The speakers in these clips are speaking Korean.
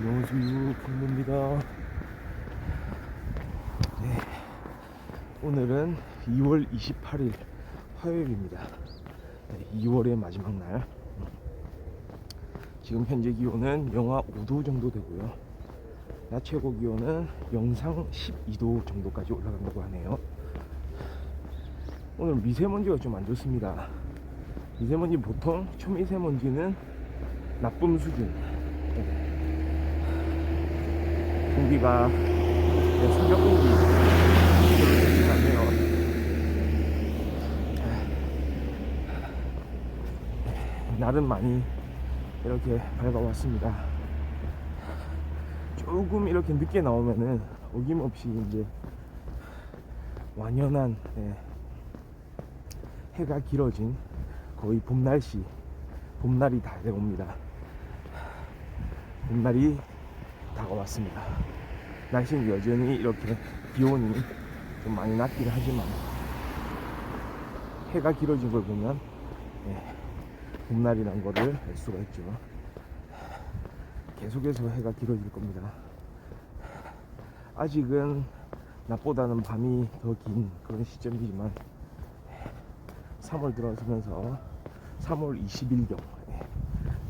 노수 풍부입니다. 네, 오늘은 2월 28일 화요일입니다. 네, 2월의 마지막 날. 지금 현재 기온은 영하 5도 정도 되고요. 낮 최고 기온은 영상 12도 정도까지 올라간다고 하네요. 오늘 미세먼지가 좀 안 좋습니다. 미세먼지 보통 초미세먼지는 나쁨 수준. 공기가 새벽 공기 별로 좋지 않네요. 날은 많이 이렇게 밝아왔습니다. 조금 이렇게 늦게 나오면은 어김없이 이제 완연한 해가 길어진 거의 봄 날씨, 봄날이 다 되옵니다. 봄날이 다가왔습니다. 날씨는 여전히 이렇게 기온이 좀 많이 낮긴 하지만 해가 길어진 걸 보면 봄날이란 거를 알 수가 있죠. 계속해서 해가 길어질 겁니다. 아직은 낮보다는 밤이 더 긴 그런 시점이지만 3월 들어서면서 3월 20일경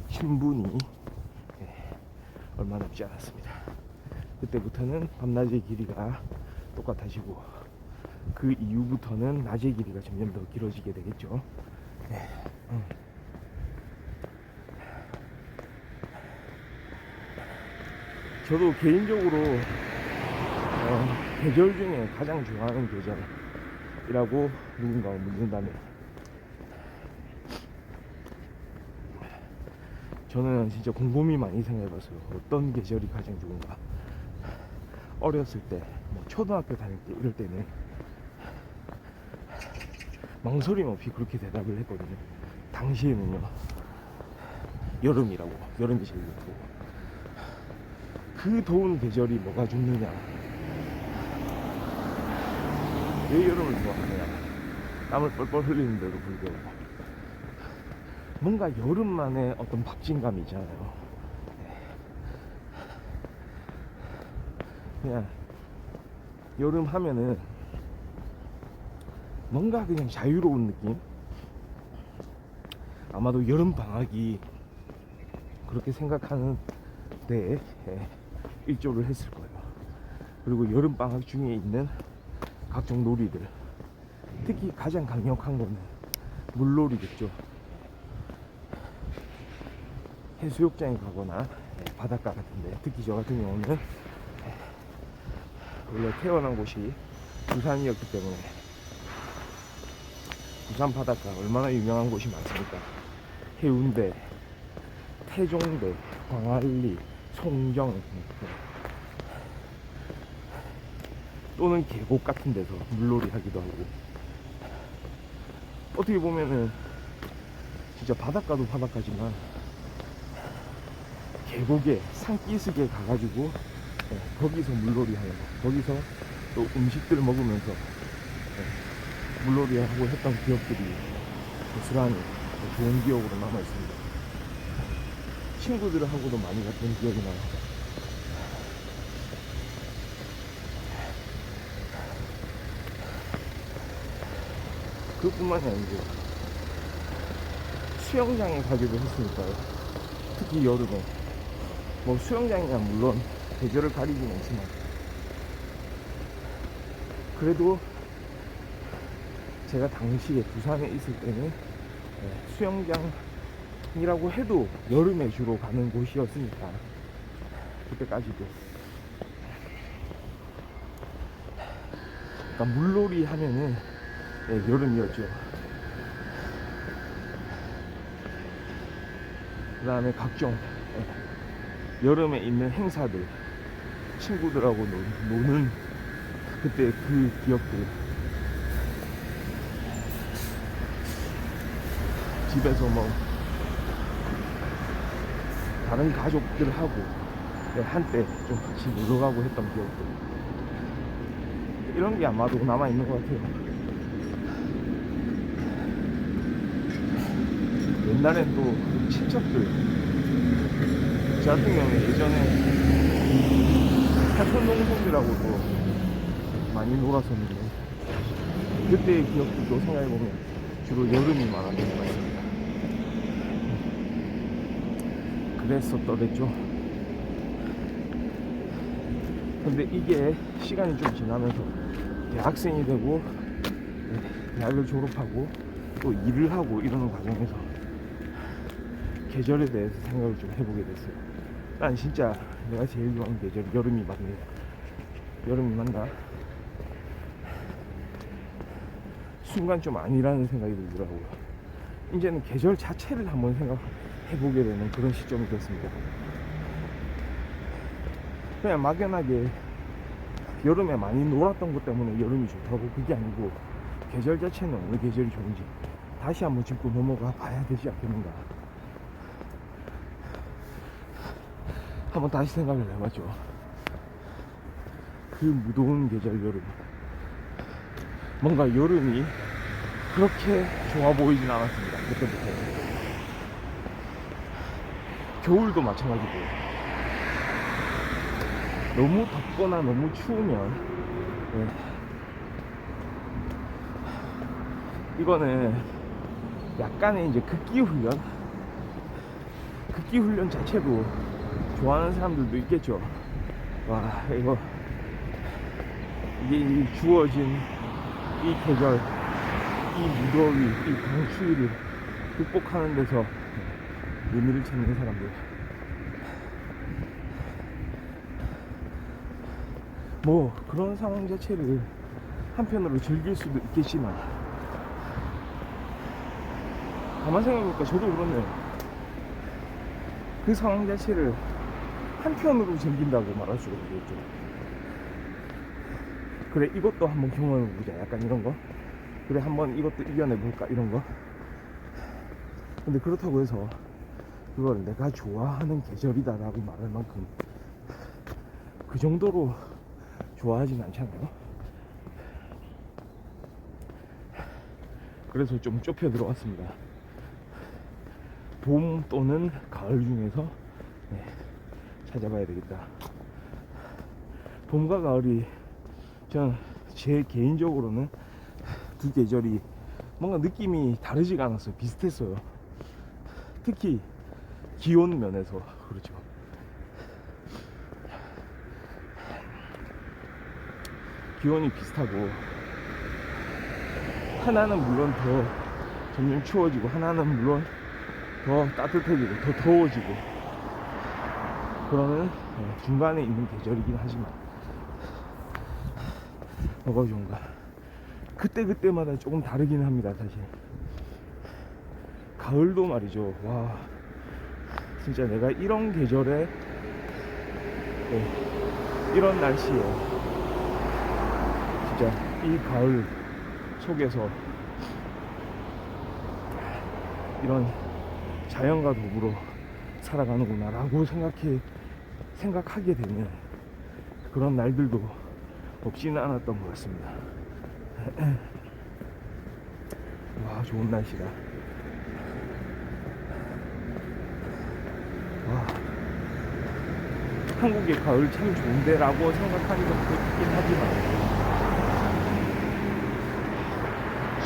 신분이 얼마 남지 않았습니다. 그때부터는 밤낮의 길이가 똑같아지고 그 이후부터는 낮의 길이가 점점 더 길어지게 되겠죠. 저도 개인적으로 계절 중에 가장 좋아하는 계절이라고 누군가가 묻는다면 저는 진짜 곰곰이 많이 생각해봤어요. 어떤 계절이 가장 좋은가. 어렸을 때, 뭐 초등학교 다닐 때 이럴 때는 망설임 없이 그렇게 대답을 했거든요. 당시에는요, 여름이라고. 여름이 제일 좋고. 그 더운 계절이 뭐가 좋느냐, 왜 여름을 좋아하느냐, 땀을 뻘뻘 흘리는데도 불구하고 뭔가 여름만의 어떤 박진감이 있잖아요. 그냥 여름 하면은 뭔가 그냥 자유로운 느낌. 아마도 여름 방학이 그렇게 생각하는 데에 일조를 했을 거예요. 그리고 여름 방학 중에 있는 각종 놀이들, 특히 가장 강력한 거는 물놀이겠죠. 해수욕장에 가거나 바닷가 같은데, 특히 저 같은 경우는 원래 태어난 곳이 부산이었기 때문에 부산 바닷가 얼마나 유명한 곳이 많습니까? 해운대, 태종대, 광안리, 송정, 또는 계곡 같은 데서 물놀이 하기도 하고, 어떻게 보면은 진짜 바닷가도 바닷가지만 계곡에 산기슭에 가가지고 거기서 물놀이 하는 거, 거기서 또 음식들 먹으면서 물놀이 하고 했던 기억들이 고스란히 좋은 기억으로 남아 있습니다. 친구들하고도 많이 갔던 기억이 나요. 그것뿐만이 아니고 수영장에 가기도 했으니까요. 특히 여름에 뭐 수영장이야 물론 계절을 가리지는 않지만 그래도 제가 당시에 부산에 있을 때는 수영장이라고 해도 여름에 주로 가는 곳이었으니까 그때까지도 그러니까 물놀이 하면은 여름이었죠. 그 다음에 각종 여름에 있는 행사들, 친구들하고 노는 그때 그 기억들, 집에서 뭐 다른 가족들하고 한때 좀 같이 놀러가고 했던 기억들, 이런 게 아마도 남아있는 것 같아요. 옛날엔 또 친척들, 저 같은 경우에 예전에 천둥송이라고도 많이 놀았었는데 그때의 기억들도 생각해보면 주로 여름이 많았던 것 같습니다. 그랬었더랬죠. 근데 이게 시간이 좀 지나면서 대학생이 되고 대학을 졸업하고 또 일을 하고 이러는 과정에서 계절에 대해서 생각을 좀 해보게 됐어요. 난 진짜 내가 제일 좋아하는 계절이 여름이 맞네. 여름이 맞나? 순간 좀 아니라는 생각이 들더라고요. 이제는 계절 자체를 한번 생각해보게 되는 그런 시점이 됐습니다. 그냥 막연하게 여름에 많이 놀았던 것 때문에 여름이 좋다고 그게 아니고 계절 자체는 어느 계절이 좋은지 다시 한번 짚고 넘어가 봐야 되지 않겠는가. 한번 다시 생각을 해봤죠. 그 무더운 계절 여름, 뭔가 여름이 그렇게 좋아 보이진 않았습니다. 그때부터. 겨울도 마찬가지고 너무 덥거나 너무 추우면 이거는 약간의 이제 극기 훈련 자체도 좋아하는 사람들도 있겠죠. 와, 이게 주어진 이 계절, 이 무더위, 이 강추위를 극복하는 데서 의미를 찾는 사람들. 뭐 그런 상황 자체를 한편으로 즐길 수도 있겠지만 가만 생각해보니까 저도 그렇네요. 그 상황 자체를 한편으로 즐긴다고 말할 수가 있겠죠. 그래, 이것도 한번 경험해보자, 약간 이런 거. 그래, 한번 이것도 이겨내볼까, 이런 거. 근데 그렇다고 해서 그걸 내가 좋아하는 계절이다 라고 말할 만큼 그 정도로 좋아하진 않잖아요. 그래서 좀 좁혀 들어왔습니다. 봄 또는 가을 중에서 찾아봐야 되겠다. 봄과 가을이 저는 제 개인적으로는 두 계절이 뭔가 느낌이 다르지가 않았어요. 비슷했어요. 특히 기온 면에서 그렇죠. 기온이 비슷하고 하나는 물론 더 점점 추워지고 하나는 물론 더 따뜻해지고 더 더워지고 그러는 중간에 있는 계절이긴 하지만 뭐가 좋은가, 그때마다 조금 다르긴 합니다. 사실 가을도 말이죠. 와, 진짜 내가 이런 계절에 이런 날씨에 진짜 이 가을 속에서 이런 자연과 더불어 살아가는구나 라고 생각하게 되는 그런 날들도 없지는 않았던 것 같습니다. 와, 좋은 날씨다. 와, 한국의 가을 참 좋은데 라고 생각하는 것도 있긴 하지만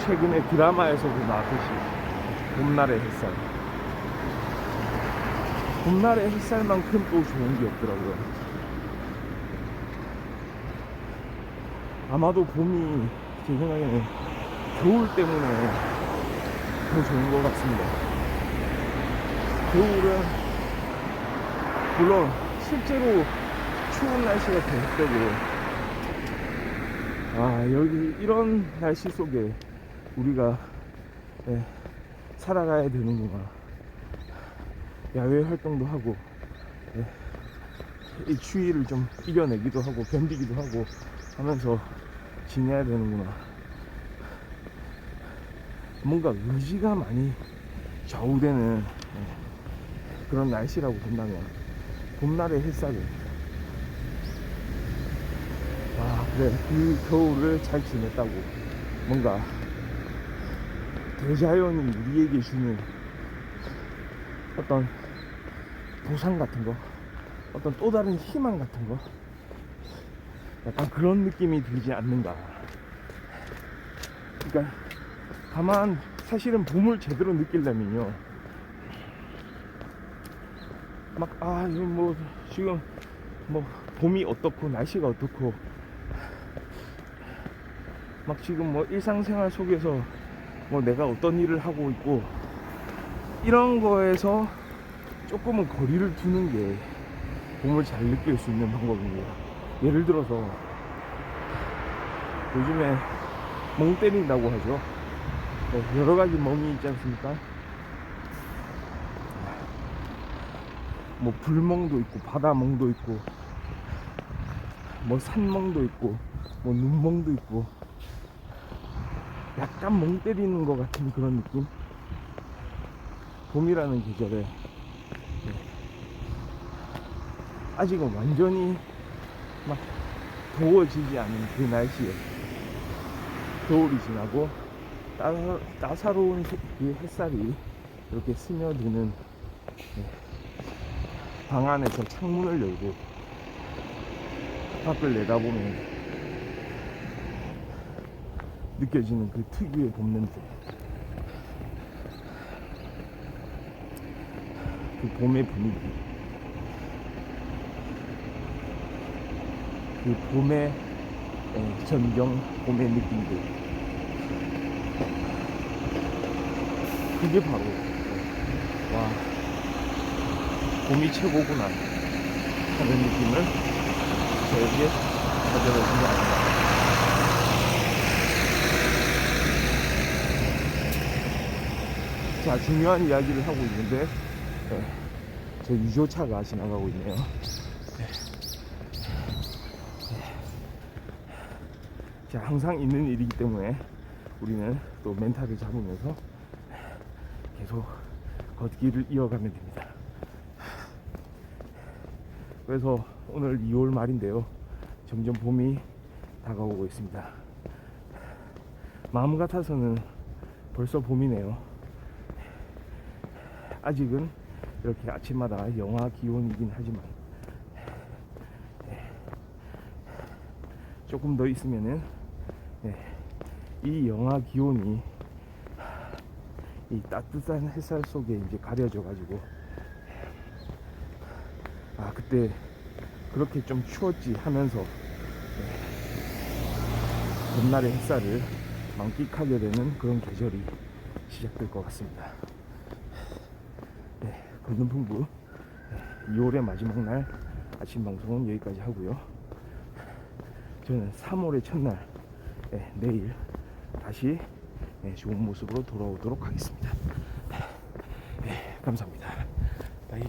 최근에 드라마에서도 나왔듯이 봄날의 햇살, 봄날의 햇살만큼 또 좋은 게 없더라고요. 아마도 봄이 제 생각에는 겨울 때문에 더 좋은 것 같습니다. 겨울은 물론 실제로 추운 날씨가 계속되고 여기 이런 날씨 속에 우리가 살아가야 되는구나, 야외 활동도 하고 이 추위를 좀 이겨내기도 하고 견디기도 하고 하면서 지내야 되는구나. 뭔가 의지가 많이 좌우되는 그런 날씨라고 본다면 봄날의 햇살을 그래, 그 겨울을 잘 지냈다고 뭔가 대자연이 우리에게 주는 어떤 보상 같은 거, 어떤 또 다른 희망 같은 거, 약간 그런 느낌이 들지 않는가. 그러니까 다만 사실은 봄을 제대로 느끼려면요, 막 이거 뭐 지금 뭐 봄이 어떻고 날씨가 어떻고 막 지금 뭐 일상생활 속에서 뭐 내가 어떤 일을 하고 있고 이런 거에서 조금은 거리를 두는 게 봄을 잘 느낄 수 있는 방법입니다. 예를 들어서 요즘에 멍 때린다고 하죠. 네, 여러 가지 멍이 있지 않습니까? 뭐 불멍도 있고 바다멍도 있고 뭐 산멍도 있고 뭐 눈멍도 있고, 약간 멍 때리는 것 같은 그런 느낌. 봄이라는 계절에 아직은 완전히 막 더워지지 않은 그 날씨에 겨울이 지나고 따사로운 그 햇살이 이렇게 스며드는, 방 안에서 창문을 열고 밖을 내다보면 느껴지는 그 특유의 봄 냄새, 그 봄의 분위기, 그 봄의 전경, 봄의 느낌들, 그게 바로 와, 봄이 최고구나 하는 느낌을 저에게 가져다 준 것 같습니다. 자, 중요한 이야기를 하고 있는데 저 유조차가 지나가고 있네요. 자, 항상 있는 일이기 때문에 우리는 또 멘탈을 잡으면서 계속 걷기를 이어가면 됩니다. 그래서 오늘 2월 말인데요, 점점 봄이 다가오고 있습니다. 마음 같아서는 벌써 봄이네요. 아직은 이렇게 아침마다 영하 기온이긴 하지만 조금 더 있으면은 이 영하 기온이 이 따뜻한 햇살 속에 이제 가려져 가지고 그때 그렇게 좀 추웠지 하면서 봄날의 햇살을 만끽하게 되는 그런 계절이 시작될 것 같습니다. 건전풍부 2월의 마지막 날 아침 방송은 여기까지 하고요. 저는 3월의 첫날 내일 다시 좋은 모습으로 돌아오도록 하겠습니다. 감사합니다. 바이.